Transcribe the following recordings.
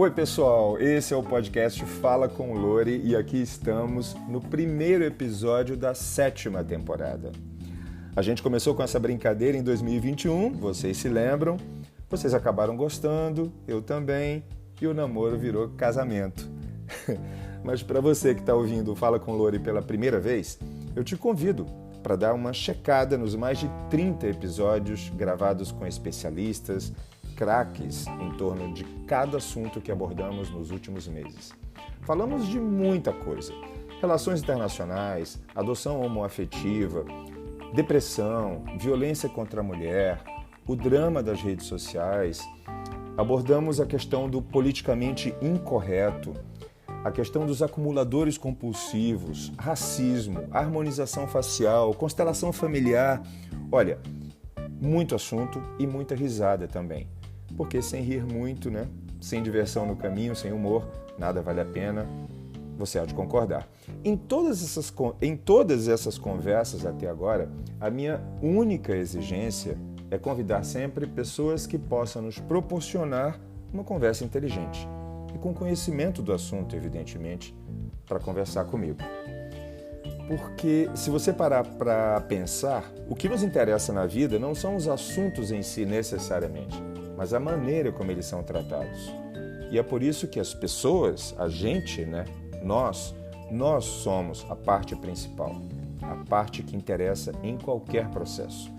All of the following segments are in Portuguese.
Oi pessoal, esse é o podcast Fala com Lori e aqui estamos no primeiro episódio da 7ª temporada. A gente começou com essa brincadeira em 2021, vocês se lembram? Vocês acabaram gostando, eu também, e o namoro virou casamento. Mas para você que está ouvindo o Fala com Lori pela primeira vez, eu te convido para dar uma checada nos mais de 30 episódios gravados com especialistas, craques em torno de cada assunto que abordamos nos últimos meses. Falamos de muita coisa: relações internacionais, adoção homoafetiva, depressão, violência contra a mulher, o drama das redes sociais. Abordamos a questão do politicamente incorreto, a questão dos acumuladores compulsivos, racismo, harmonização facial, constelação familiar. Olha, muito assunto e muita risada também. Porque sem rir muito, né? Sem diversão no caminho, sem humor, nada vale a pena. Você há de concordar. Em todas essas conversas até agora, a minha única exigência é convidar sempre pessoas que possam nos proporcionar uma conversa inteligente e com conhecimento do assunto, evidentemente, para conversar comigo. Porque se você parar para pensar, o que nos interessa na vida não são os assuntos em si necessariamente, mas a maneira como eles são tratados. E é por isso que as pessoas, a gente, né, nós somos a parte principal, a parte que interessa em qualquer processo.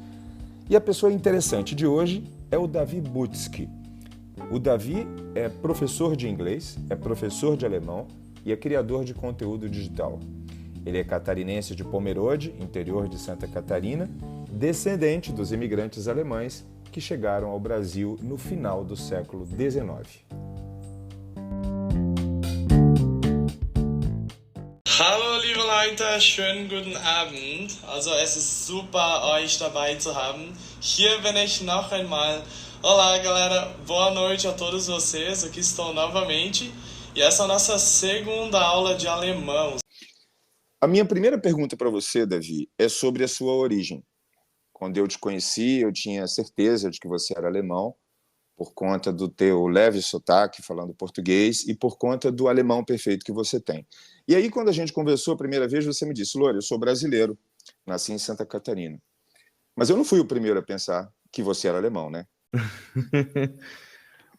E a pessoa interessante de hoje é o Davi Butzke. O Davi é professor de inglês, é professor de alemão e é criador de conteúdo digital. Ele é catarinense de Pomerode, interior de Santa Catarina, descendente dos imigrantes alemães que chegaram ao Brasil no final do século XIX. Hallo liebe Leute, schönen guten Abend. Also es ist super, euch dabei zu haben. Hier bin ich noch einmal. Olá galera, boa noite a todos vocês, aqui estou novamente. E essa é a nossa segunda aula de alemão. A minha primeira pergunta para você, Davi, é sobre a sua origem. Quando eu te conheci, eu tinha certeza de que você era alemão, por conta do teu leve sotaque falando português e por conta do alemão perfeito que você tem. E aí, quando a gente conversou a primeira vez, você me disse: Lori, eu sou brasileiro, nasci em Santa Catarina. Mas eu não fui o primeiro a pensar que você era alemão, né?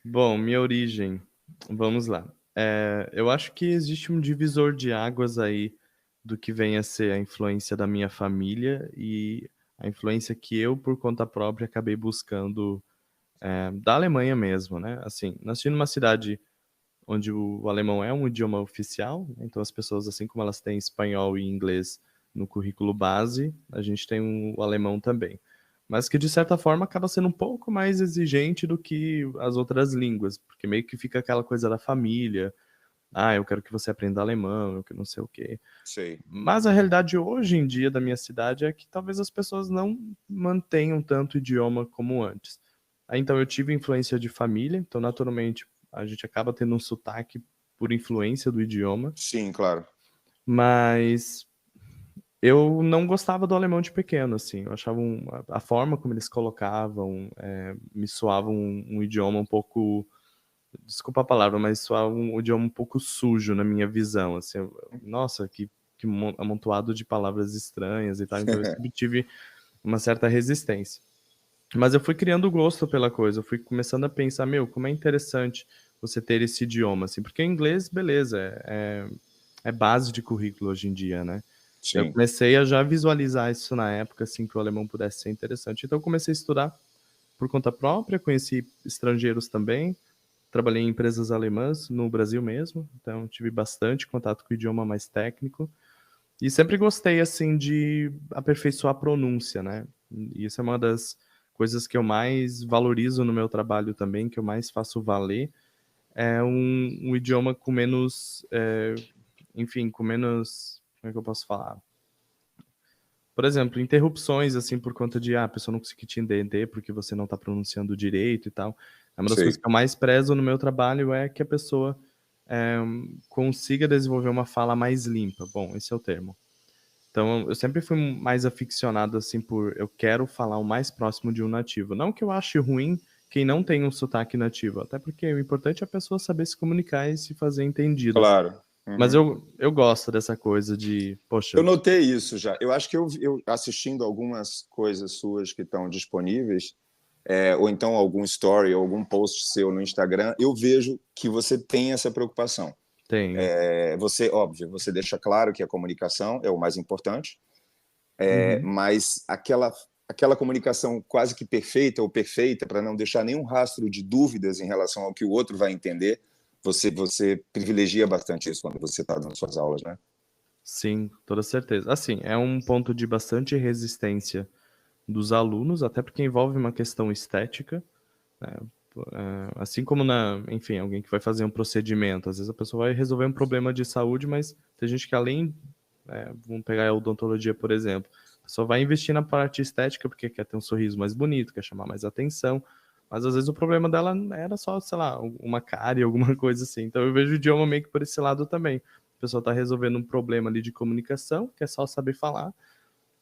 Bom, minha origem, vamos lá. Eu acho que existe um divisor de águas aí do que vem a ser a influência da minha família e a influência que eu, por conta própria, acabei buscando da Alemanha mesmo, né? Assim, nasci numa cidade onde o alemão é um idioma oficial, né? Então as pessoas, assim como elas têm espanhol e inglês no currículo base, a gente tem o alemão também. Mas que, de certa forma, acaba sendo um pouco mais exigente do que as outras línguas, porque meio que fica aquela coisa da família. Eu quero que você aprenda alemão, eu que não sei o quê. Sei. Mas a realidade hoje em dia da minha cidade é que talvez as pessoas não mantenham tanto o idioma como antes. Aí, então eu tive influência de família, então naturalmente a gente acaba tendo um sotaque por influência do idioma. Sim, claro. Mas eu não gostava do alemão de pequeno, assim. Eu achava a forma como eles colocavam, me soava um idioma um pouco... Desculpa a palavra, mas soava um idioma um pouco sujo na minha visão, assim. Nossa, que amontoado de palavras estranhas e tal. Então eu sempre tive uma certa resistência. Mas eu fui criando gosto pela coisa. Eu fui começando a pensar, como é interessante você ter esse idioma, assim. Porque inglês, beleza, é base de currículo hoje em dia, né? Sim. Eu comecei a já visualizar isso na época, assim, que o alemão pudesse ser interessante. Então eu comecei a estudar por conta própria, conheci estrangeiros também, trabalhei em empresas alemãs no Brasil mesmo, então tive bastante contato com o idioma mais técnico. E sempre gostei, assim, de aperfeiçoar a pronúncia, né? E isso é uma das coisas que eu mais valorizo no meu trabalho também, que eu mais faço valer. É um idioma com menos... com menos... Como é que eu posso falar? Por exemplo, interrupções, assim, por conta de a pessoa não conseguir te entender porque você não tá pronunciando direito e tal. Uma das coisas que eu mais prezo no meu trabalho é que a pessoa consiga desenvolver uma fala mais limpa. Bom, esse é o termo. Então, eu sempre fui mais aficionado, assim, eu quero falar o mais próximo de um nativo. Não que eu ache ruim quem não tem um sotaque nativo. Até porque o importante é a pessoa saber se comunicar e se fazer entendida. Claro. Mas eu gosto dessa coisa de, poxa... Eu notei isso já. Eu acho que eu assistindo algumas coisas suas que estão disponíveis, ou então algum story ou algum post seu no Instagram, eu vejo que você tem essa preocupação. Tenho. Óbvio, você deixa claro que a comunicação é o mais importante, mas aquela comunicação quase que perfeita ou perfeita, para não deixar nenhum rastro de dúvidas em relação ao que o outro vai entender, você privilegia bastante isso quando você está dando suas aulas, né? Sim, toda certeza. Assim, é um ponto de bastante resistência dos alunos, até porque envolve uma questão estética, né? Assim como enfim, alguém que vai fazer um procedimento, às vezes a pessoa vai resolver um problema de saúde, mas tem gente que além, vamos pegar a odontologia, por exemplo, a pessoa vai investir na parte estética porque quer ter um sorriso mais bonito, quer chamar mais atenção, mas às vezes o problema dela era só, sei lá, uma cárie, alguma coisa assim. Então eu vejo o idioma meio que por esse lado também. A pessoa está resolvendo um problema ali de comunicação, que é só saber falar,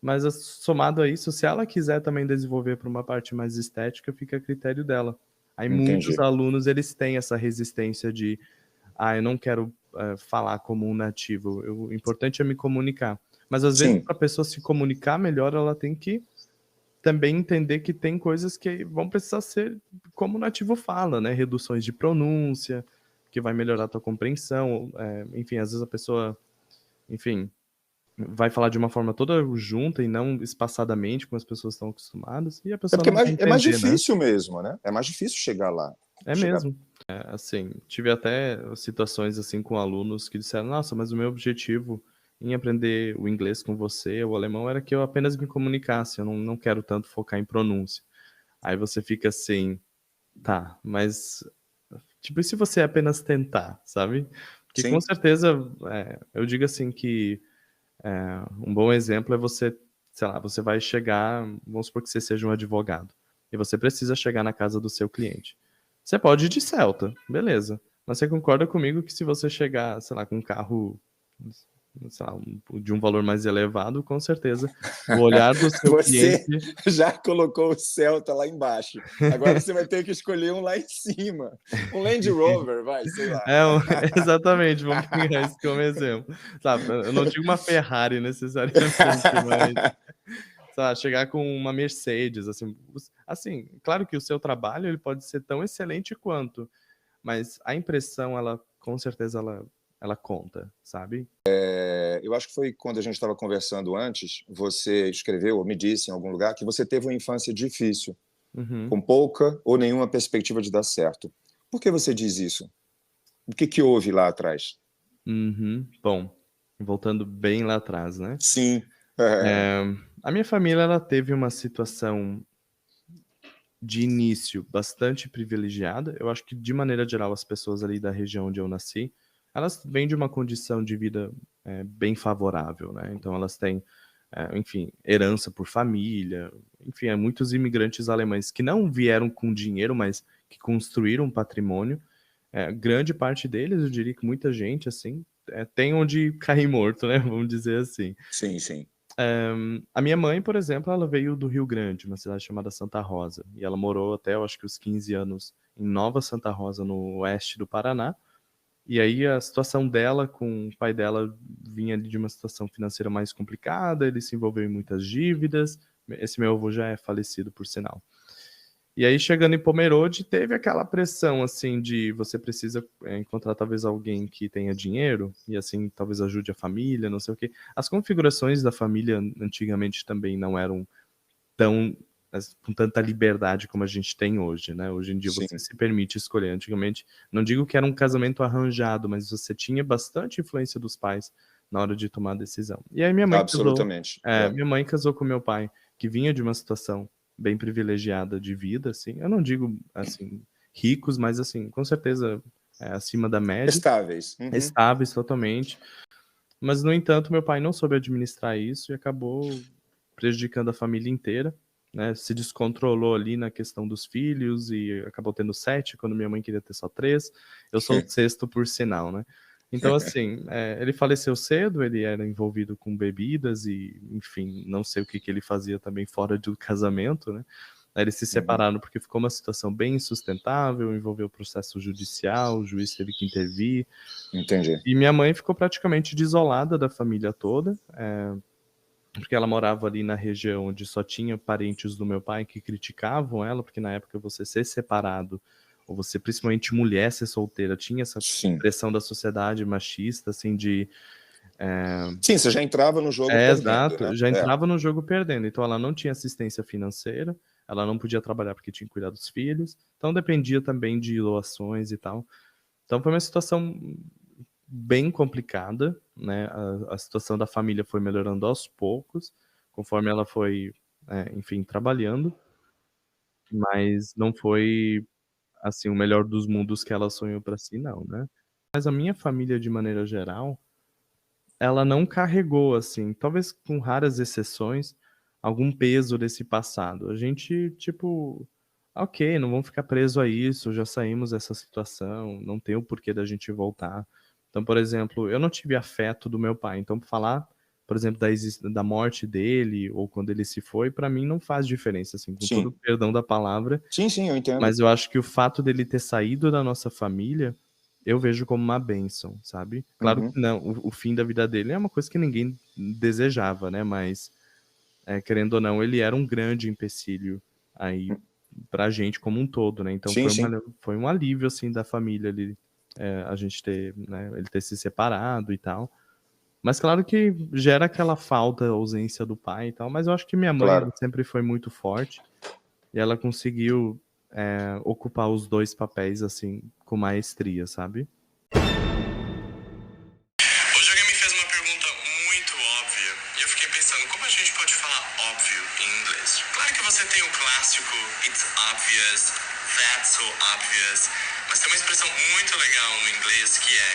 mas somado a isso, se ela quiser também desenvolver para uma parte mais estética, fica a critério dela. Aí muitos alunos, eles têm essa resistência de, eu não quero falar como um nativo, o importante é me comunicar. Mas às vezes, para a pessoa se comunicar melhor, ela tem que também entender que tem coisas que vão precisar ser como o nativo fala, né? Reduções de pronúncia, que vai melhorar a tua compreensão. Enfim, às vezes a pessoa, enfim, vai falar de uma forma toda junta e não espaçadamente, como as pessoas estão acostumadas, e a pessoa não vai entender, é mais difícil, né? Mesmo, né? É mais difícil chegar lá. Mesmo. Assim, tive até situações assim com alunos que disseram, nossa, mas o meu objetivo em aprender o inglês com você, o alemão, era que eu apenas me comunicasse, eu não quero tanto focar em pronúncia. Aí você fica assim, tá, mas tipo, e se você apenas tentar, sabe? Porque com certeza, eu digo assim que um bom exemplo é você, sei lá, você vai chegar, vamos supor que você seja um advogado, e você precisa chegar na casa do seu cliente. Você pode ir de Celta, beleza. Mas você concorda comigo que se você chegar, sei lá, com um carro, sei lá, de um valor mais elevado, com certeza o olhar do seu cliente... Você já colocou o Celta lá embaixo. Agora você vai ter que escolher um lá em cima. Um Land Rover, vai, sei lá. Exatamente, vamos pegar isso como exemplo. Sabe, eu não digo uma Ferrari necessariamente, mas... sei lá, chegar com uma Mercedes, assim, claro que o seu trabalho ele pode ser tão excelente quanto, mas a impressão, ela, com certeza, ela conta, sabe? Eu acho que foi quando a gente estava conversando antes, você escreveu ou me disse em algum lugar que você teve uma infância difícil, com pouca ou nenhuma perspectiva de dar certo. Por que você diz isso? O que houve lá atrás? Bom, voltando bem lá atrás, né? Sim. A minha família, ela teve uma situação de início bastante privilegiada. Eu acho que, de maneira geral, as pessoas ali da região onde eu nasci, elas vêm de uma condição de vida bem favorável, né? Então elas têm, enfim, herança por família, enfim, há muitos imigrantes alemães que não vieram com dinheiro, mas que construíram um patrimônio. Grande parte deles, eu diria que muita gente, assim, tem onde cair morto, né? Vamos dizer assim. Sim, sim. A minha mãe, por exemplo, ela veio do Rio Grande, uma cidade chamada Santa Rosa, e ela morou até, eu acho que os 15 anos, em Nova Santa Rosa, no oeste do Paraná. E aí a situação dela com o pai dela vinha de uma situação financeira mais complicada, ele se envolveu em muitas dívidas. Esse meu avô já é falecido, por sinal. E aí, chegando em Pomerode, teve aquela pressão, assim, de você precisa encontrar talvez alguém que tenha dinheiro, e assim, talvez ajude a família, não sei o quê. As configurações da família antigamente também não eram com tanta liberdade como a gente tem hoje, né? Hoje em dia você se permite escolher. Antigamente, não digo que era um casamento arranjado, mas você tinha bastante influência dos pais na hora de tomar a decisão. E aí minha mãe minha mãe casou com meu pai, que vinha de uma situação bem privilegiada de vida, assim. Eu não digo, assim, ricos, mas, assim, com certeza acima da média. Estáveis. Estáveis, totalmente. Mas, no entanto, meu pai não soube administrar isso e acabou prejudicando a família inteira, né? Se descontrolou ali na questão dos filhos e acabou tendo 7, quando minha mãe queria ter só 3. Eu sou o 6º, por sinal, né? Então, assim, ele faleceu cedo, ele era envolvido com bebidas e, enfim, não sei o que ele fazia também fora do casamento, né? Aí eles se separaram porque ficou uma situação bem insustentável, envolveu processo judicial, o juiz teve que intervir. Entendi. E minha mãe ficou praticamente desolada da família toda, porque ela morava ali na região onde só tinha parentes do meu pai que criticavam ela, porque na época você ser separado, ou você, principalmente mulher, ser solteira, tinha essa Sim. pressão da sociedade machista, assim, de... Sim, você já entrava no jogo perdendo, exato, né? já entrava no jogo perdendo, então ela não tinha assistência financeira, ela não podia trabalhar porque tinha que cuidar dos filhos, então dependia também de doações e tal. Então foi uma situação bem complicada, né? A situação da família foi melhorando aos poucos, conforme ela foi, enfim, trabalhando, mas não foi, assim, o melhor dos mundos que ela sonhou para si, não, né? Mas a minha família, de maneira geral, ela não carregou, assim, talvez com raras exceções, algum peso desse passado. A gente, tipo, ok, não vamos ficar preso a isso, já saímos dessa situação, não tem o porquê da gente voltar. Então, por exemplo, eu não tive afeto do meu pai, então falar, por exemplo, da morte dele ou quando ele se foi, pra mim não faz diferença, assim, com todo o Sim. perdão da palavra, Sim, eu entendo. mas eu acho que o fato dele ter saído da nossa família, eu vejo como uma bênção, sabe? Claro que não, o fim da vida dele é uma coisa que ninguém desejava, né? Mas, querendo ou não, ele era um grande empecilho aí pra gente como um todo, né? Então Sim, sim. foi um alívio, assim, da família ali, a gente ter, né, ele ter se separado e tal. Mas claro que gera aquela falta, ausência do pai e tal, mas eu acho que minha mãe Claro. ela sempre foi muito forte e ela conseguiu ocupar os dois papéis, assim, com maestria, sabe? Hoje alguém me fez uma pergunta muito óbvia e eu fiquei pensando, como a gente pode falar óbvio em inglês? Claro que você tem o clássico it's obvious, that's so obvious, mas tem uma expressão muito legal no inglês que é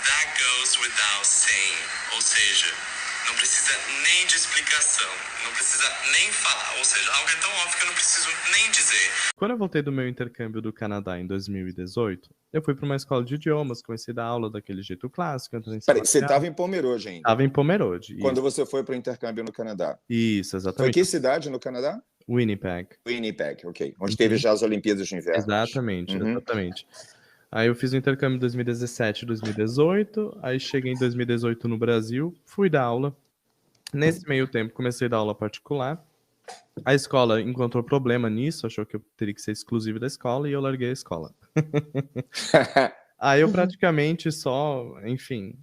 that goes without saying, ou seja, não precisa nem de explicação, não precisa nem falar, ou seja, algo é tão óbvio que eu não preciso nem dizer. Quando eu voltei do meu intercâmbio do Canadá em 2018, eu fui para uma escola de idiomas, comecei a dar aula daquele jeito clássico, entrando em Peraí, sala você de aula. estava em Pomerode ainda, Estava em Pomerode, quando isso. você foi para o intercâmbio no Canadá. Isso, Foi exatamente. que cidade no Canadá? Winnipeg. Winnipeg, ok. Onde teve já as Olimpíadas de Inverno. Exatamente, exatamente. Aí eu fiz o intercâmbio em 2017 e 2018, aí cheguei em 2018 no Brasil, fui dar aula. Nesse meio tempo comecei a dar aula particular. A escola encontrou problema nisso, achou que eu teria que ser exclusivo da escola e eu larguei a escola. Aí eu praticamente só, enfim,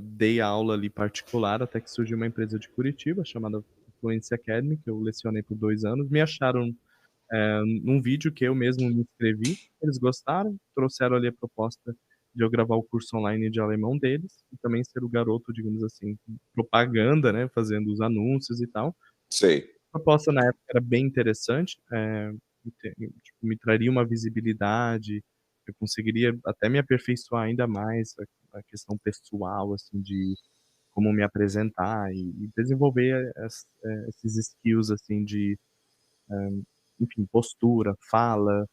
dei aula ali particular até que surgiu uma empresa de Curitiba chamada Fluency Academy, que eu lecionei por 2 anos. Me acharam num vídeo que eu mesmo me inscrevi, eles gostaram, trouxeram ali a proposta de eu gravar o curso online de alemão deles e também ser o garoto, digamos assim, propaganda, né, fazendo os anúncios e tal. Sei. A proposta na época era bem interessante, tipo, me traria uma visibilidade, eu conseguiria até me aperfeiçoar ainda mais a questão pessoal, assim, de como me apresentar e desenvolver esses skills, assim, de, enfim, postura, fala,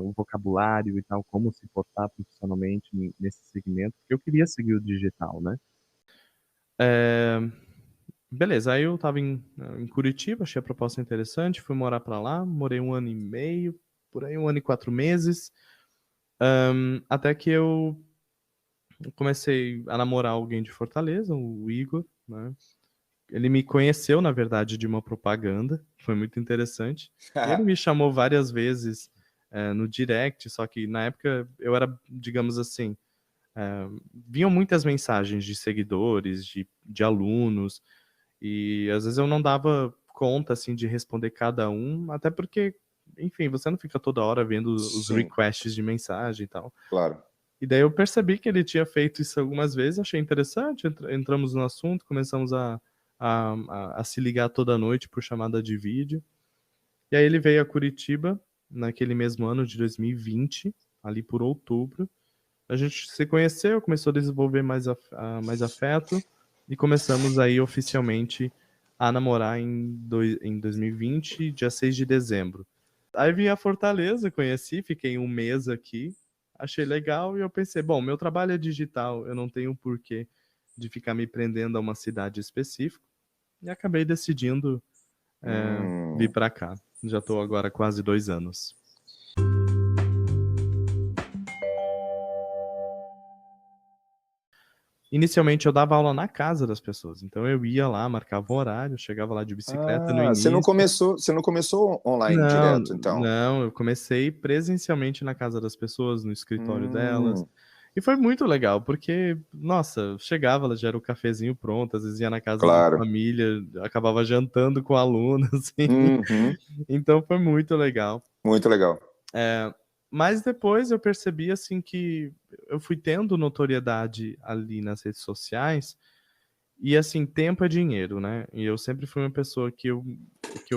o vocabulário e tal, como se portar profissionalmente nesse segmento, porque eu queria seguir o digital, né. Beleza, aí eu estava em Curitiba, achei a proposta interessante, fui morar pra lá, morei 1 ano e meio, por aí 1 ano e 4 meses, até que eu comecei a namorar alguém de Fortaleza, o Igor, né. Ele me conheceu, na verdade, de uma propaganda, foi muito interessante. E ele me chamou várias vezes, no direct, só que na época eu era, digamos assim, vinham muitas mensagens de seguidores, de alunos, e às vezes eu não dava conta, assim, de responder cada um, até porque, enfim, você não fica toda hora vendo os Sim. requests de mensagem e tal. Claro. E daí eu percebi que ele tinha feito isso algumas vezes, achei interessante, entramos no assunto, começamos a se ligar toda noite por chamada de vídeo. E aí ele veio a Curitiba, naquele mesmo ano de 2020, ali por outubro. A gente se conheceu, começou a desenvolver mais afeto e começamos aí oficialmente a namorar em 2020, dia 6 de dezembro. Aí vim a Fortaleza, conheci, fiquei 1 mês aqui, achei legal e eu pensei: "Bom, meu trabalho é digital, eu não tenho porquê de ficar me prendendo a uma cidade específica", e acabei decidindo vir pra cá. Já estou agora há quase 2 anos. Inicialmente eu dava aula na casa das pessoas, então eu ia lá, marcava um horário, chegava lá de bicicleta no Você não início. começou online Não, direto, então? não, eu comecei presencialmente na casa das pessoas, no escritório delas. Hum, E foi muito legal, porque, nossa, chegava, já era o cafezinho pronto, às vezes ia na casa de claro. família, acabava jantando com alunos, assim. Uhum, Então foi muito legal. muito legal. Mas depois eu percebi, assim, que eu fui tendo notoriedade ali nas redes sociais, e assim, tempo é dinheiro, né? E eu sempre fui uma pessoa que eu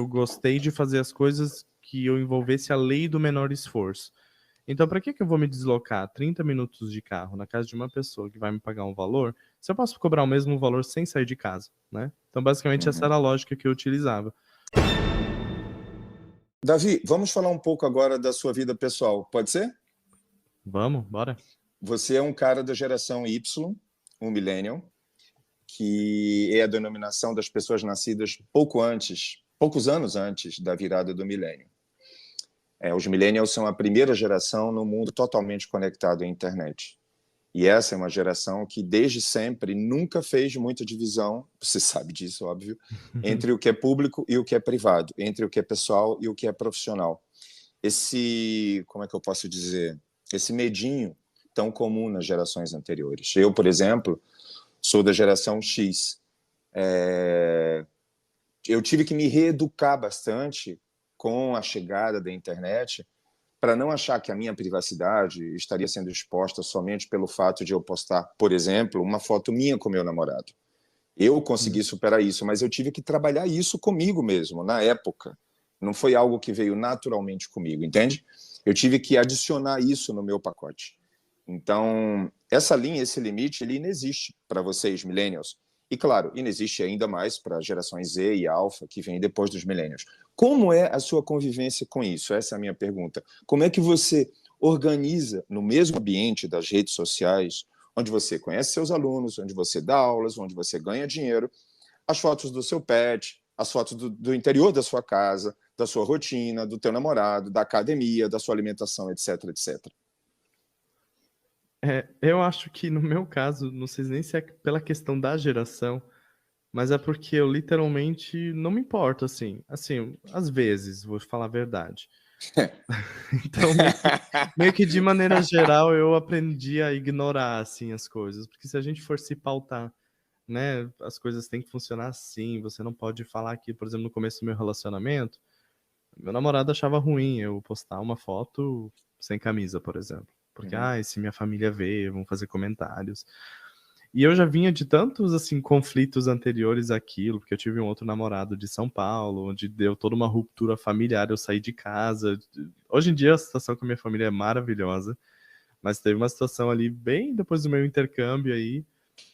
gostei de fazer as coisas que eu envolvesse a lei do menor esforço. Então, para que eu vou me deslocar 30 minutos de carro na casa de uma pessoa que vai me pagar um valor, se eu posso cobrar o mesmo valor sem sair de casa, né? Então, basicamente, essa era Uhum. a lógica que eu utilizava. Davi, vamos falar um pouco agora da sua vida pessoal, pode ser? Vamos, bora? Você é um cara da geração Y, um millennial, que é a denominação das pessoas nascidas poucos anos antes da virada do milênio. Os millennials são a primeira geração no mundo totalmente conectado à internet. E essa é uma geração que, desde sempre, nunca fez muita divisão, você sabe disso, óbvio, entre o que é público e o que é privado, entre o que é pessoal e o que é profissional. Como é que eu posso dizer? Esse medinho tão comum nas gerações anteriores. Eu, por exemplo, sou da geração X. Eu tive que me reeducar bastante com a chegada da internet para não achar que a minha privacidade estaria sendo exposta somente pelo fato de eu postar, por exemplo, uma foto minha com meu namorado. Eu consegui superar isso, mas eu tive que trabalhar isso comigo mesmo, na época. Não foi algo que veio naturalmente comigo, entende? Eu tive que adicionar isso no meu pacote. Então, essa linha, esse limite, ele inexiste para vocês, millennials. E, claro, inexiste ainda mais para gerações Z e Alpha, que vêm depois dos millennials. Como é a sua convivência com isso? Essa é a minha pergunta. Como é que você organiza, no mesmo ambiente das redes sociais, onde você conhece seus alunos, onde você dá aulas, onde você ganha dinheiro, as fotos do seu pet, as fotos do interior da sua casa, da sua rotina, do teu namorado, da academia, da sua alimentação, etc, etc. Eu acho que no meu caso, não sei nem se é pela questão da geração, mas é porque eu literalmente não me importo, assim. Assim, às vezes, vou falar a verdade. Então, meio que de maneira geral, eu aprendi a ignorar, assim, as coisas. Porque se a gente for se pautar, né, as coisas têm que funcionar assim, você não pode falar que, por exemplo, no começo do meu relacionamento, meu namorado achava ruim eu postar uma foto sem camisa, por exemplo. Porque, Uhum. se minha família vê, vão fazer comentários. E eu já vinha de tantos, assim, conflitos anteriores àquilo, porque eu tive um outro namorado de São Paulo, onde deu toda uma ruptura familiar, eu saí de casa. Hoje em dia a situação com a minha família é maravilhosa, mas teve uma situação ali bem depois do meu intercâmbio aí,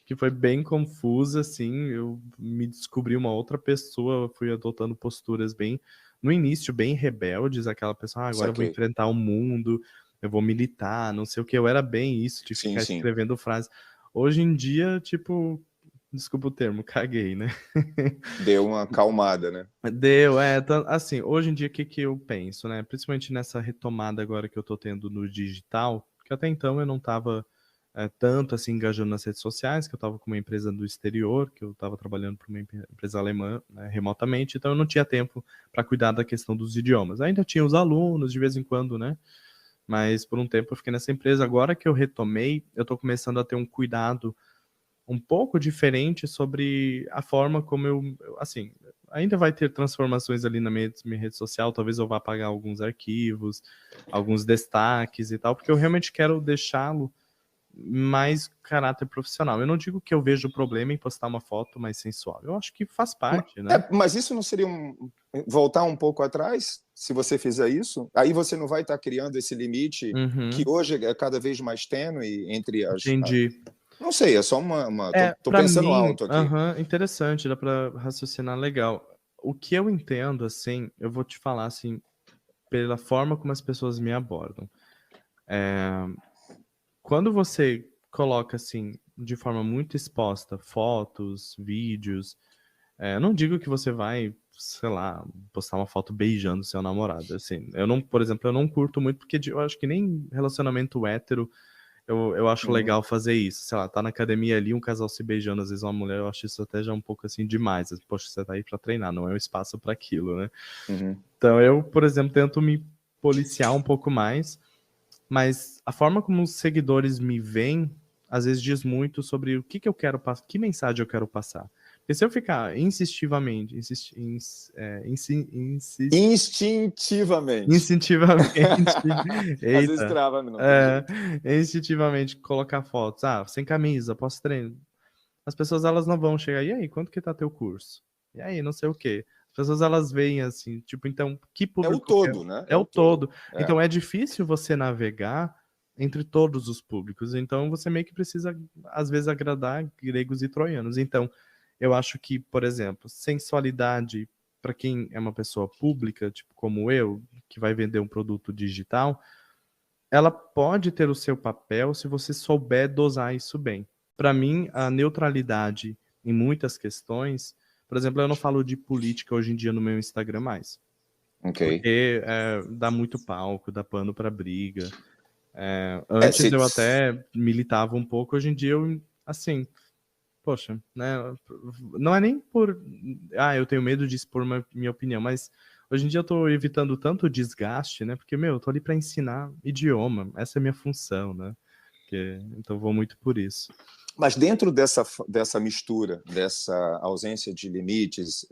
que foi bem confusa, assim, eu me descobri uma outra pessoa, fui adotando posturas bem, no início, bem rebeldes, aquela pessoa, agora eu vou Saquei. enfrentar o mundo, eu vou militar, não sei o que, eu era bem isso, de Sim, ficar sim. escrevendo frases. Hoje em dia, tipo, desculpa o termo, caguei, né? Deu uma acalmada, né? Assim, hoje em dia, o que eu penso, né? Principalmente nessa retomada agora que eu tô tendo no digital, que até então eu não tava tanto assim engajando nas redes sociais, que eu tava com uma empresa do exterior, que eu tava trabalhando para uma empresa alemã, né, remotamente, então eu não tinha tempo para cuidar da questão dos idiomas. Ainda tinha os alunos de vez em quando, né? Mas por um tempo eu fiquei nessa empresa. Agora que eu retomei, eu tô começando a ter um cuidado um pouco diferente sobre a forma como assim, ainda vai ter transformações ali na minha rede social, talvez eu vá apagar alguns arquivos, alguns destaques e tal, porque eu realmente quero deixá-lo mais caráter profissional. Eu não digo que eu vejo problema em postar uma foto mais sensual, eu acho que faz parte, né? Mas isso não seria voltar um pouco atrás? Se você fizer isso, aí você não vai estar criando esse limite que Uhum, hoje é cada vez mais tênue entre entendi. Não sei, é só tô Pra pensando mim, alto aqui. interessante, dá pra raciocinar legal. O que eu entendo, assim, eu vou te falar, assim, pela forma como as pessoas me abordam. Quando você coloca, assim, de forma muito exposta, fotos, vídeos, eu não digo que você vai sei lá, postar uma foto beijando seu namorado, assim. Eu não, por exemplo, eu não curto muito, porque eu acho que nem relacionamento hétero eu acho legal fazer isso. Sei lá, tá na academia ali, um casal se beijando, às vezes uma mulher, eu acho isso até já um pouco assim demais. Poxa, você tá aí pra treinar, não é um espaço pra aquilo, né? Então eu, por exemplo, tento me policiar um pouco mais, mas a forma como os seguidores me veem, às vezes diz muito sobre o que eu quero passar, que mensagem eu quero passar. Porque se eu ficar instintivamente, Às vezes eita, trava, não tem jeito. instintivamente colocar fotos, sem camisa, pós-treino, as pessoas elas não vão chegar, e aí, quanto que tá teu curso? E aí, não sei o quê. As pessoas elas veem assim, tipo, então, que É o público que todo, né? é o todo. É. Então é difícil você navegar entre todos os públicos. Então você meio que precisa, às vezes, agradar gregos e troianos. Então, eu acho que, por exemplo, sensualidade para quem é uma pessoa pública, tipo como eu, que vai vender um produto digital, ela pode ter o seu papel se você souber dosar isso bem. Para mim, a neutralidade em muitas questões, por exemplo, eu não falo de política hoje em dia no meu Instagram mais. Porque dá muito palco, dá pano para briga. Antes eu até militava um pouco, hoje em dia eu, assim, poxa, né? Não é nem por... eu tenho medo de expor minha opinião, mas hoje em dia eu tô evitando tanto desgaste, né? Porque, eu tô ali para ensinar idioma, essa é a minha função, né? Então eu vou muito por isso. Mas dentro dessa mistura, dessa ausência de limites,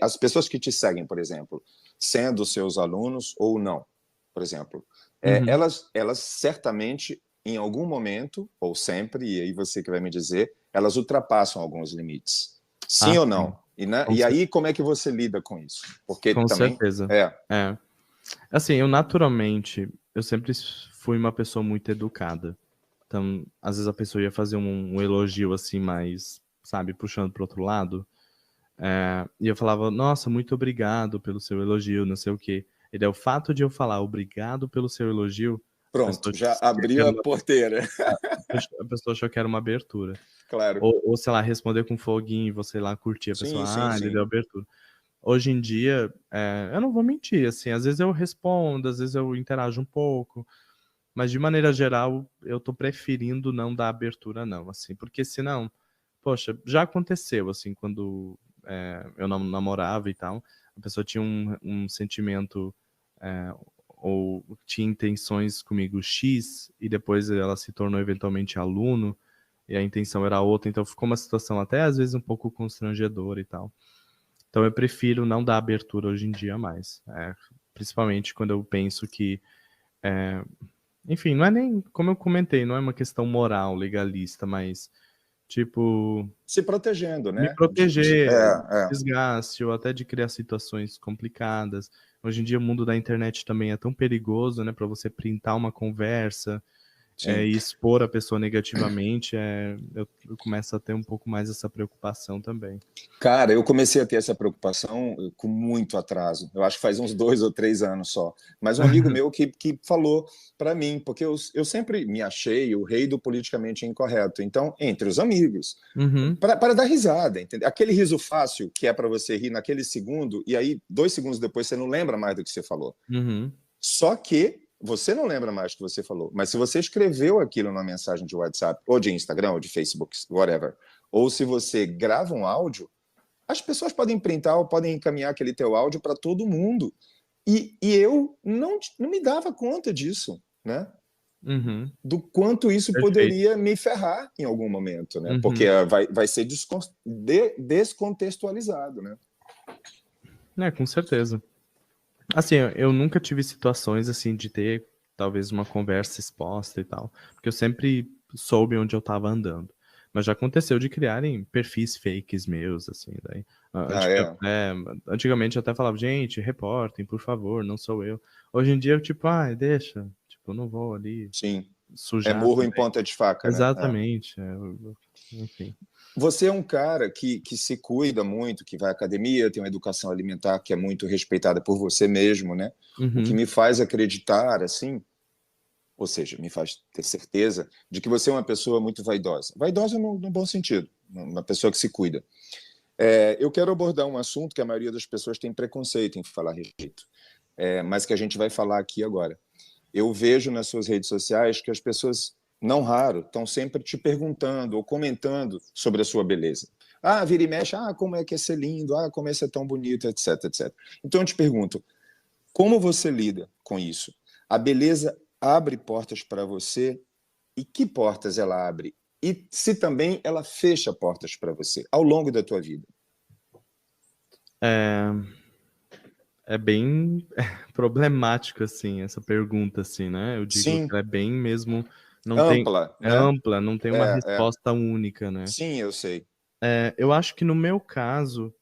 as pessoas que te seguem, por exemplo, sendo seus alunos ou não, por exemplo, elas certamente, em algum momento, ou sempre, e aí você que vai me dizer, elas ultrapassam alguns limites. Sim ou não? E aí, como é que você lida com isso? Porque com também... certeza. Assim, eu naturalmente, eu sempre fui uma pessoa muito educada. Então, às vezes a pessoa ia fazer um elogio assim, mais, sabe, puxando pro outro lado. E eu falava, nossa, muito obrigado pelo seu elogio, não sei o quê. E daí o fato de eu falar obrigado pelo seu elogio... Pronto, já abriu a porteira. A pessoa achou que era uma abertura. Claro. Ou sei lá, responder com foguinho e você lá curtir a pessoa. Ele deu abertura. Hoje em dia, eu não vou mentir, assim, às vezes eu respondo, às vezes eu interajo um pouco, mas de maneira geral, eu tô preferindo não dar abertura não, assim, porque senão, poxa, já aconteceu, assim, quando eu não namorava e tal, a pessoa tinha um sentimento, ou tinha intenções comigo X, e depois ela se tornou eventualmente aluno, e a intenção era outra, então ficou uma situação até às vezes um pouco constrangedora e tal. Então eu prefiro não dar abertura hoje em dia mais. Principalmente quando eu penso que... enfim, não é nem, como eu comentei, não é uma questão moral, legalista, mas tipo... se protegendo, né? Me proteger, desgaste, ou até de criar situações complicadas. Hoje em dia o mundo da internet também é tão perigoso, né? Para você printar uma conversa... e expor a pessoa negativamente, eu começo a ter um pouco mais essa preocupação também. Cara, eu comecei a ter essa preocupação com muito atraso. Eu acho que faz uns 2 ou 3 anos só. Mas um amigo meu que falou para mim, porque eu sempre me achei o rei do politicamente incorreto. Então, entre os amigos, para dar risada, entendeu? Aquele riso fácil que é para você rir naquele segundo, e aí 2 segundos depois você não lembra mais do que você falou. Só que você não lembra mais do que você falou, mas se você escreveu aquilo numa mensagem de WhatsApp, ou de Instagram, ou de Facebook, whatever, ou se você grava um áudio, as pessoas podem printar ou podem encaminhar aquele teu áudio para todo mundo. E eu não me dava conta disso, né? Do quanto isso poderia me ferrar em algum momento, né? Porque vai ser descontextualizado, né? Com certeza. Assim, eu nunca tive situações assim de ter talvez uma conversa exposta e tal, porque eu sempre soube onde eu tava andando. Mas já aconteceu de criarem perfis fakes meus, assim, daí. Antigamente eu até falava, gente, reportem, por favor, não sou eu. Hoje em dia eu, tipo, deixa, tipo, não vou ali sujar. Morro também. Em ponta de faca, exatamente, né? Enfim. Você é um cara que se cuida muito, que vai à academia, tem uma educação alimentar que é muito respeitada por você mesmo, né? O que me faz acreditar, assim, ou seja, me faz ter certeza de que você é uma pessoa muito vaidosa. Vaidosa no bom sentido, uma pessoa que se cuida. Eu quero abordar um assunto que a maioria das pessoas tem preconceito em falar a respeito, mas que a gente vai falar aqui agora. Eu vejo nas suas redes sociais que as pessoas, não raro, estão sempre te perguntando ou comentando sobre a sua beleza. Vira e mexe, como é que é ser lindo, como é que é ser tão bonito, etc, etc. Então eu te pergunto, como você lida com isso? A beleza abre portas para você? E que portas ela abre? E se também ela fecha portas para você ao longo da tua vida? É bem problemático, assim, essa pergunta, assim, né? Eu digo que Sim, ela é bem mesmo... ampla, É né? ampla, não tem uma resposta única, né? Sim, eu sei. Eu acho que no meu caso,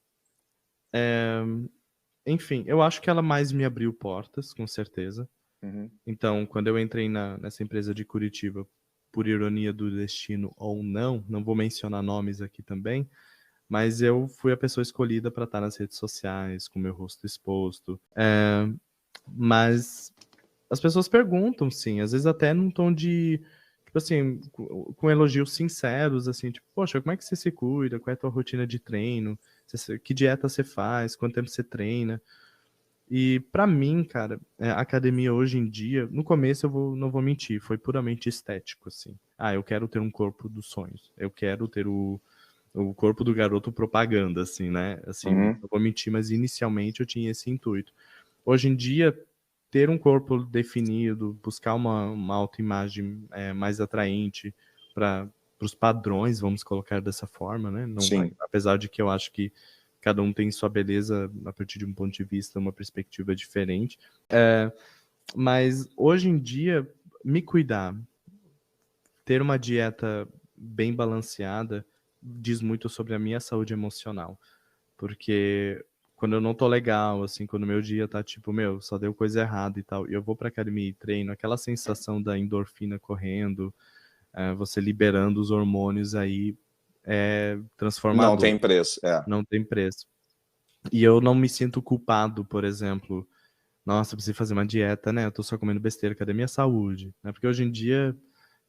enfim, eu acho que ela mais me abriu portas, com certeza. Uhum. Então, quando eu entrei nessa empresa de Curitiba, por ironia do destino ou não vou mencionar nomes aqui também, mas eu fui a pessoa escolhida para estar nas redes sociais, com meu rosto exposto. Mas as pessoas perguntam, sim, às vezes até num tom de, tipo assim, com elogios sinceros, assim, tipo, poxa, como é que você se cuida? Qual é a tua rotina de treino? Que dieta você faz? Quanto tempo você treina? E pra mim, cara, a academia hoje em dia, no começo não vou mentir, foi puramente estético, assim. Eu quero ter um corpo dos sonhos. Eu quero ter o corpo do garoto propaganda, assim, né? Assim, Uhum. não vou mentir, mas inicialmente eu tinha esse intuito. Hoje em dia, ter um corpo definido, buscar uma autoimagem mais atraente para os padrões, vamos colocar dessa forma, né? Não, Sim. apesar de que eu acho que cada um tem sua beleza a partir de um ponto de vista, uma perspectiva diferente. Mas hoje em dia, me cuidar, ter uma dieta bem balanceada, diz muito sobre a minha saúde emocional. Porque quando eu não tô legal, assim, quando o meu dia tá tipo, só deu coisa errada e tal, e eu vou pra academia e treino, aquela sensação da endorfina correndo, você liberando os hormônios aí, é Não transformador. tem preço. Não tem preço. E eu não me sinto culpado, por exemplo, nossa, eu preciso fazer uma dieta, né? Eu tô só comendo besteira, cadê minha saúde? Né? Porque hoje em dia,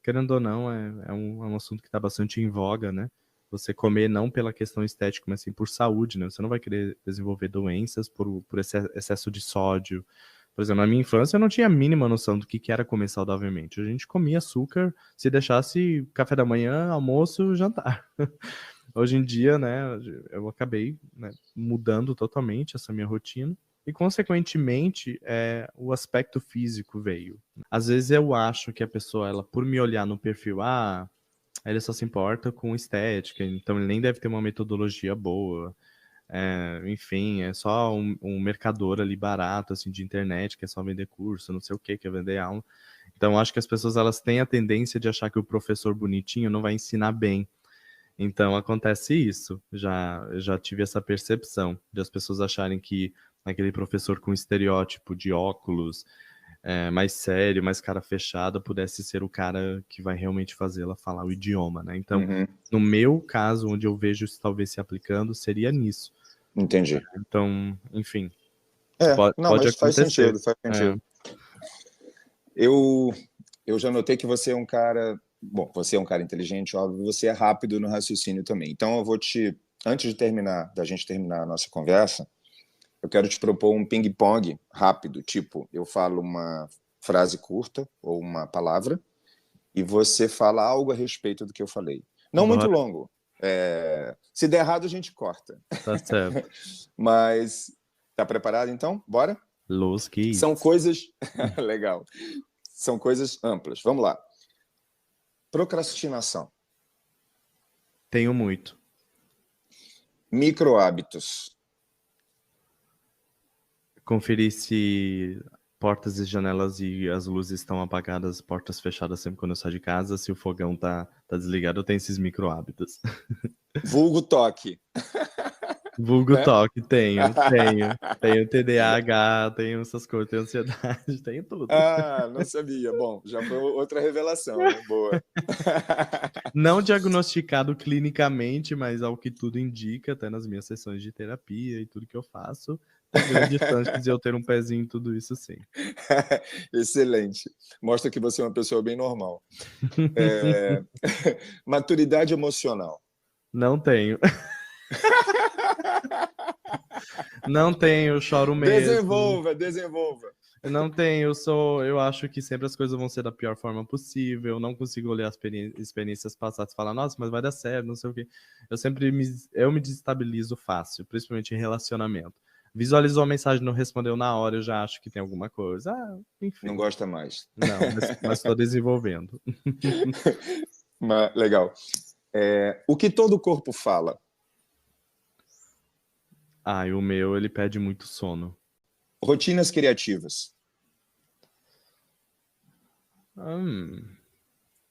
querendo ou não, é um assunto que tá bastante em voga, né? Você comer não pela questão estética, mas sim por saúde, né? Você não vai querer desenvolver doenças por excesso de sódio. Por exemplo, na minha infância eu não tinha a mínima noção do que era comer saudavelmente. A gente comia açúcar se deixasse café da manhã, almoço, jantar. Hoje em dia, né, eu acabei, né, mudando totalmente essa minha rotina e, consequentemente, o aspecto físico veio. Às vezes eu acho que a pessoa, ela, por me olhar no perfil, ele só se importa com estética, então ele nem deve ter uma metodologia boa. Enfim, é só um mercador ali barato, assim, de internet, que é só vender curso, não sei o que, quer vender aula. Então, eu acho que as pessoas, elas têm a tendência de achar que o professor bonitinho não vai ensinar bem. Então acontece isso. Já tive essa percepção de as pessoas acharem que aquele professor com estereótipo de óculos, mais sério, mais cara fechada, pudesse ser o cara que vai realmente fazê-la falar o idioma, né? Então, Uhum. no meu caso, onde eu vejo isso talvez se aplicando, seria nisso. Entendi. Então, enfim, Não, pode mas faz acontecer. sentido, faz sentido. Eu já notei que você é um cara... Bom, você é um cara inteligente, óbvio, você é rápido no raciocínio também. Então, eu vou antes da gente terminar a nossa conversa, eu quero te propor um ping-pong rápido, tipo, eu falo uma frase curta ou uma palavra e você fala algo a respeito do que eu falei. Não muito Bora, longo. Se der errado, a gente corta. tá certo. Mas, tá preparado então? Bora? Los Kids. São coisas... Legal. São coisas amplas. Vamos lá. Procrastinação. Tenho muito. Micro-hábitos. Conferir se portas e janelas e as luzes estão apagadas, portas fechadas sempre quando eu saio de casa, se o fogão tá desligado, eu tenho esses micro hábitos. Vulgo toque. Vulgo Né? toque, tenho TDAH, tenho essas coisas, tenho ansiedade, tenho tudo. Não sabia. Bom, já foi outra revelação, hein? Boa. Não diagnosticado clinicamente, mas ao que tudo indica, até nas minhas sessões de terapia e tudo que eu faço, tem grandes chances de eu ter um pezinho em tudo isso, sim. Excelente. Mostra que você é uma pessoa bem normal. Maturidade emocional. Não tenho. Não tenho, eu choro mesmo. Desenvolva. Não tenho, eu acho que sempre as coisas vão ser da pior forma possível, eu não consigo olhar as experiências passadas e falar, nossa, mas vai dar certo, não sei o quê. Eu me desestabilizo fácil, principalmente em relacionamento. Visualizou a mensagem, não respondeu na hora, eu já acho que tem alguma coisa. Ah, enfim. Não gosta mais. Não, mas estou desenvolvendo. Legal. O que todo corpo fala? E o meu, ele pede muito sono. Rotinas criativas.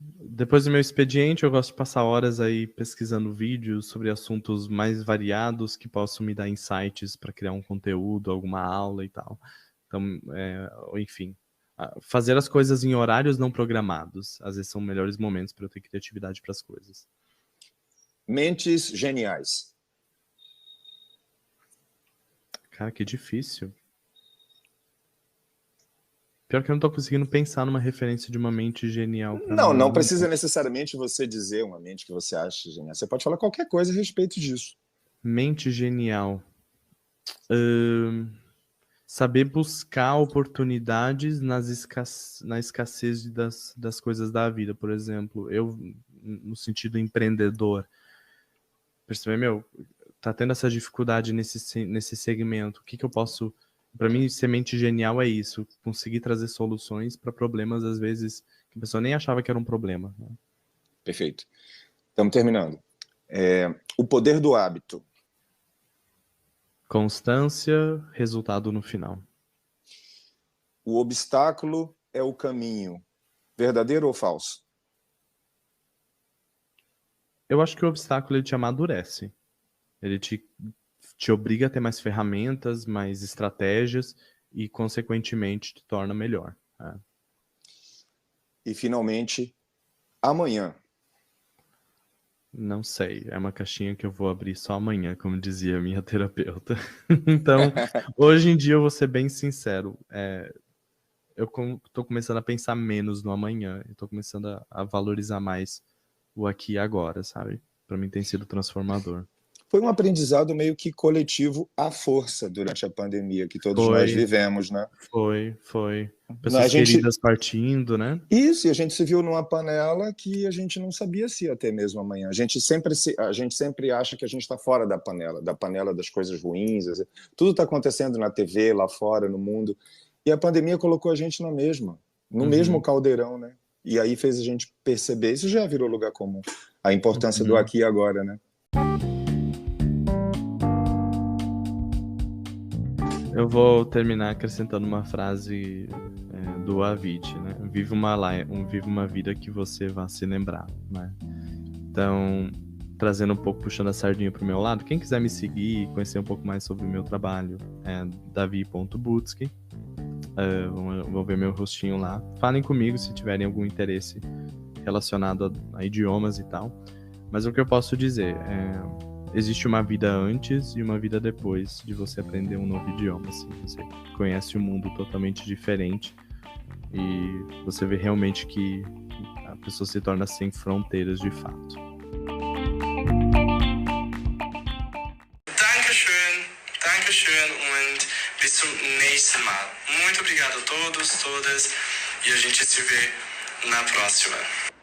Depois do meu expediente, eu gosto de passar horas aí pesquisando vídeos sobre assuntos mais variados que possam me dar insights para criar um conteúdo, alguma aula e tal. Então, enfim, fazer as coisas em horários não programados. Às vezes são melhores momentos para eu ter criatividade para as coisas. Mentes geniais. Cara, que difícil. Pior que eu não tô conseguindo pensar numa referência de uma mente genial. Não precisa necessariamente você dizer uma mente que você acha genial. Você pode falar qualquer coisa a respeito disso. Mente genial. Saber buscar oportunidades na escassez das coisas da vida, por exemplo. Eu, no sentido empreendedor, perceber, tá tendo essa dificuldade nesse segmento. O que eu posso... Para mim, ser mente genial é isso. Conseguir trazer soluções para problemas, às vezes, que a pessoa nem achava que era um problema. Né? Perfeito. Estamos terminando. O poder do hábito. Constância, resultado no final. O obstáculo é o caminho. Verdadeiro ou falso? Eu acho que o obstáculo ele te amadurece. Ele te obriga a ter mais ferramentas, mais estratégias e, consequentemente, te torna melhor. Né? E, finalmente, amanhã. Não sei. É uma caixinha que eu vou abrir só amanhã, como dizia a minha terapeuta. Então, hoje em dia, eu vou ser bem sincero. Eu tô começando a pensar menos no amanhã. Eu tô começando a valorizar mais o aqui e agora, sabe? Para mim tem sido transformador. Foi um aprendizado meio que coletivo à força durante a pandemia, que todos nós vivemos, né? Foi. Pessoas queridas partindo, né? Isso, e a gente se viu numa panela que a gente não sabia se ia ter mesmo amanhã. A gente sempre acha que a gente está fora da panela das coisas ruins. Tudo está acontecendo na TV, lá fora, no mundo. E a pandemia colocou a gente no mesmo caldeirão, né? E aí fez a gente perceber, isso já virou lugar comum, a importância do aqui e agora, né? Eu vou terminar acrescentando uma frase do Avid, né? Vive uma vida que você vá se lembrar, né? Então, trazendo um pouco, puxando a sardinha pro meu lado, quem quiser me seguir e conhecer um pouco mais sobre o meu trabalho, é davi.butsky. Vão ver meu rostinho lá. Falem comigo se tiverem algum interesse relacionado a idiomas e tal. Mas o que eu posso dizer existe uma vida antes e uma vida depois de você aprender um novo idioma. Assim. Você conhece um mundo totalmente diferente e você vê realmente que a pessoa se torna sem fronteiras de fato. Dankeschön und bis zum nächsten Mal. Muito obrigado a todos, todas, e a gente se vê na próxima.